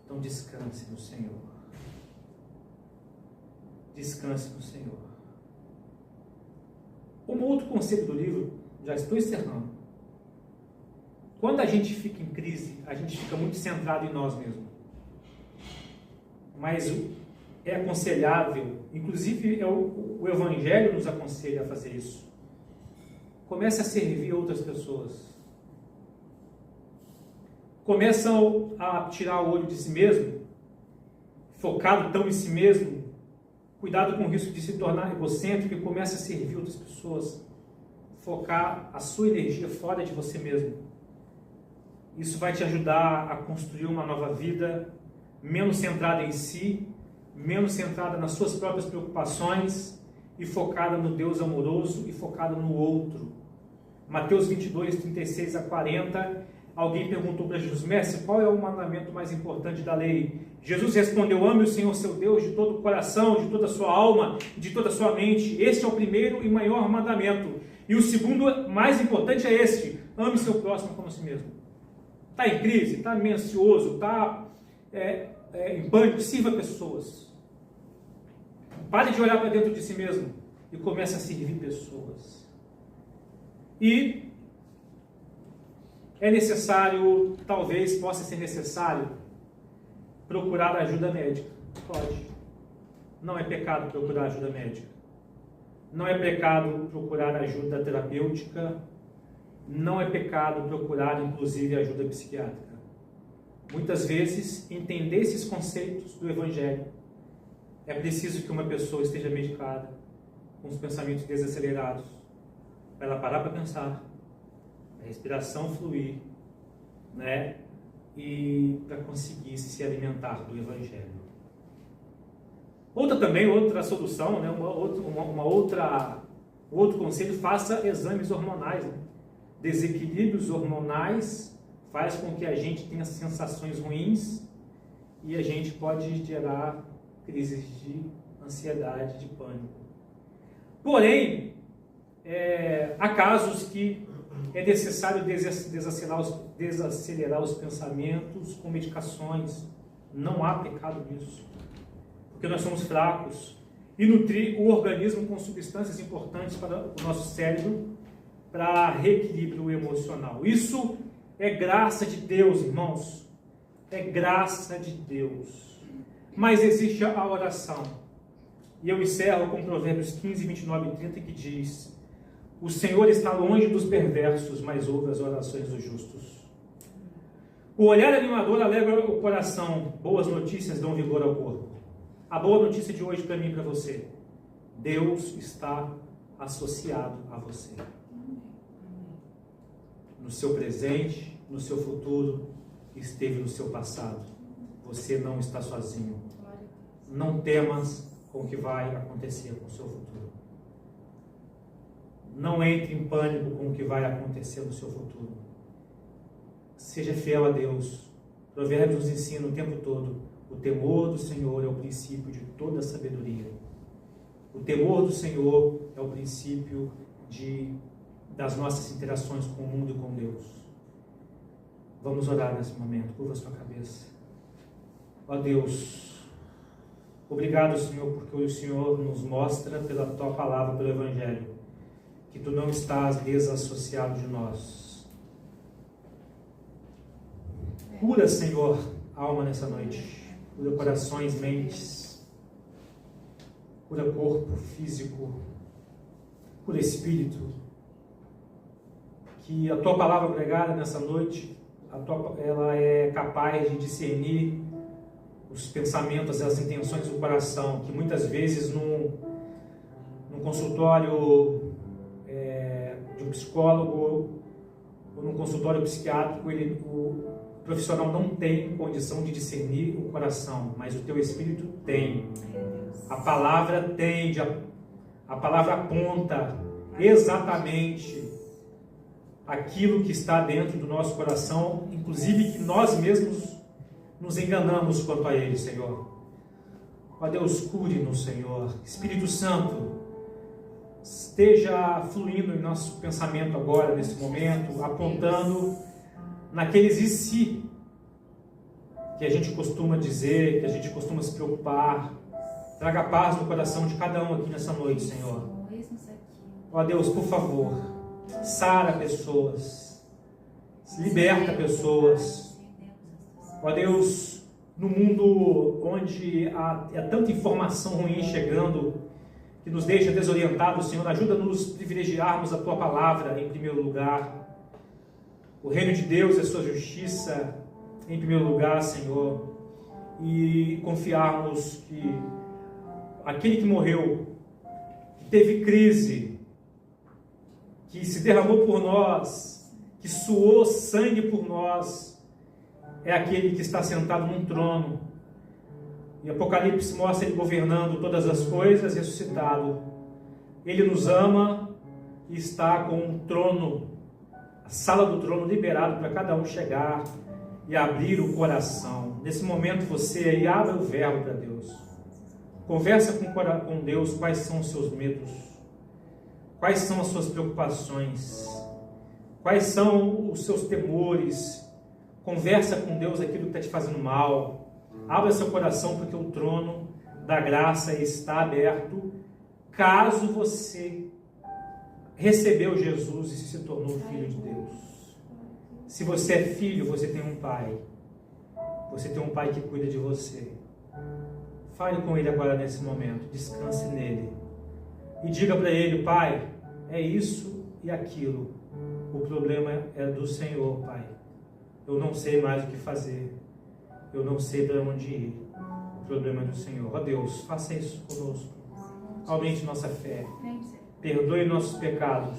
Então descanse no Senhor. Descanse no Senhor. Um outro conceito do livro, já estou encerrando. Quando a gente fica em crise, a gente fica muito centrado em nós mesmos. Mas é aconselhável, inclusive o Evangelho nos aconselha a fazer isso. Comece a servir outras pessoas. Começam a tirar o olho de si mesmo, focado tão em si mesmo, cuidado com o risco de se tornar egocêntrico e comece a servir outras pessoas. Focar a sua energia fora de você mesmo. Isso vai te ajudar a construir uma nova vida, menos centrada em si, menos centrada nas suas próprias preocupações e focada no Deus amoroso e focada no outro. Mateus 22, 36 a 40, alguém perguntou para Jesus: Mestre, qual é o mandamento mais importante da lei? Jesus respondeu: ame o Senhor seu Deus de todo o coração, de toda a sua alma, de toda a sua mente. Este é o primeiro e maior mandamento. E o segundo, mais importante, é este: ame seu próximo como a si mesmo. Está em crise? Está meio ansioso? Está em pânico? Sirva pessoas. Pare de olhar para dentro de si mesmo e comece a servir pessoas. E é necessário, talvez possa ser necessário, procurar ajuda médica. Pode. Não é pecado procurar ajuda médica. Não é pecado procurar ajuda terapêutica. Não é pecado procurar, inclusive, ajuda psiquiátrica. Muitas vezes, entender esses conceitos do Evangelho, é preciso que uma pessoa esteja medicada, com os pensamentos desacelerados, para ela parar para pensar, a respiração fluir, né? E para conseguir se alimentar do Evangelho. Outra solução, né? Outro conselho: faça exames hormonais, né? Desequilíbrios hormonais faz com que a gente tenha sensações ruins e a gente pode gerar crises de ansiedade, de pânico. Porém, há casos que é necessário desacelerar os pensamentos com medicações. Não há pecado nisso, porque nós somos fracos. E nutrir o organismo com substâncias importantes para o nosso cérebro, para reequilíbrio emocional. Isso é graça de Deus, irmãos. É graça de Deus. Mas existe a oração. E eu encerro com Provérbios 15, 29 e 30, que diz: o Senhor está longe dos perversos, mas ouve as orações dos justos. O olhar animador alegra o coração. Boas notícias dão vigor ao corpo. A boa notícia de hoje para mim e para você: Deus está associado a você. No seu presente, no seu futuro, esteve no seu passado. Você não está sozinho. Não temas com o que vai acontecer com o seu futuro. Não entre em pânico com o que vai acontecer no seu futuro. Seja fiel a Deus. Provérbios nos ensina o tempo todo: o temor do Senhor é o princípio de toda a sabedoria. O temor do Senhor é o princípio das nossas interações com o mundo e com Deus. Vamos orar nesse momento. Curva a sua cabeça. Ó Deus, obrigado, Senhor, porque o Senhor nos mostra pela Tua palavra, pelo Evangelho, que Tu não estás desassociado de nós. Cura, Senhor, alma nessa noite. Cura corações, mentes. Cura corpo físico. Cura espírito. Que a Tua palavra pregada nessa noite, ela é capaz de discernir os pensamentos e as intenções do coração, que muitas vezes num consultório de um psicólogo ou num consultório psiquiátrico, o profissional não tem condição de discernir o coração, mas o Teu Espírito tem. A palavra tende, a palavra aponta exatamente aquilo que está dentro do nosso coração, inclusive que nós mesmos nos enganamos quanto a ele, Senhor. Ó Deus, cure-nos, Senhor. Espírito Santo, esteja fluindo em nosso pensamento agora, nesse momento, apontando naqueles e se que a gente costuma dizer, que a gente costuma se preocupar. Traga paz no coração de cada um aqui nessa noite, Senhor. Ó Deus, por favor, sara pessoas, liberta pessoas. Ó Deus, no mundo onde há tanta informação ruim chegando, que nos deixa desorientados, Senhor, ajuda-nos a privilegiarmos a Tua palavra em primeiro lugar. O reino de Deus e a Sua justiça em primeiro lugar, Senhor. E confiarmos que aquele que morreu, que teve crise, que se derramou por nós, que suou sangue por nós, é aquele que está sentado num trono. E Apocalipse mostra ele governando todas as coisas, ressuscitado. Ele nos ama e está com um trono, a sala do trono liberado para cada um chegar e abrir o coração. Nesse momento você aí abra o verbo para Deus. Conversa com Deus quais são os seus medos, quais são as suas preocupações, quais são os seus temores. Conversa com Deus aquilo que está te fazendo mal. Abra seu coração, porque o trono da graça está aberto, caso você recebeu Jesus e se tornou filho de Deus. Se você é filho, você tem um pai. Você tem um pai que cuida de você. Fale com ele agora nesse momento, descanse nele. E diga para ele: Pai, é isso e aquilo. O problema é do Senhor, Pai. Eu não sei mais o que fazer. Eu não sei para onde ir. O problema é do Senhor. Ó Deus, faça isso conosco. Aumente nossa fé. Perdoe nossos pecados.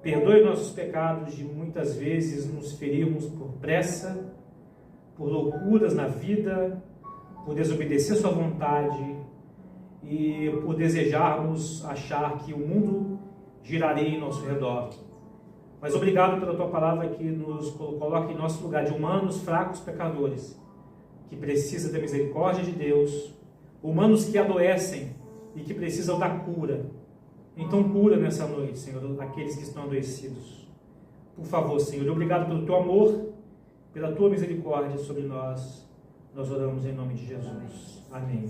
Perdoe nossos pecados de muitas vezes nos ferirmos por pressa, por loucuras na vida, por desobedecer sua vontade e por desejarmos achar que o mundo giraria em nosso redor. Mas obrigado pela Tua palavra que nos coloca em nosso lugar de humanos, fracos, pecadores, que precisam da misericórdia de Deus, humanos que adoecem e que precisam da cura. Então cura nessa noite, Senhor, aqueles que estão adoecidos. Por favor, Senhor, obrigado pelo Teu amor, pela Tua misericórdia sobre nós. Nós oramos em nome de Jesus. Amém.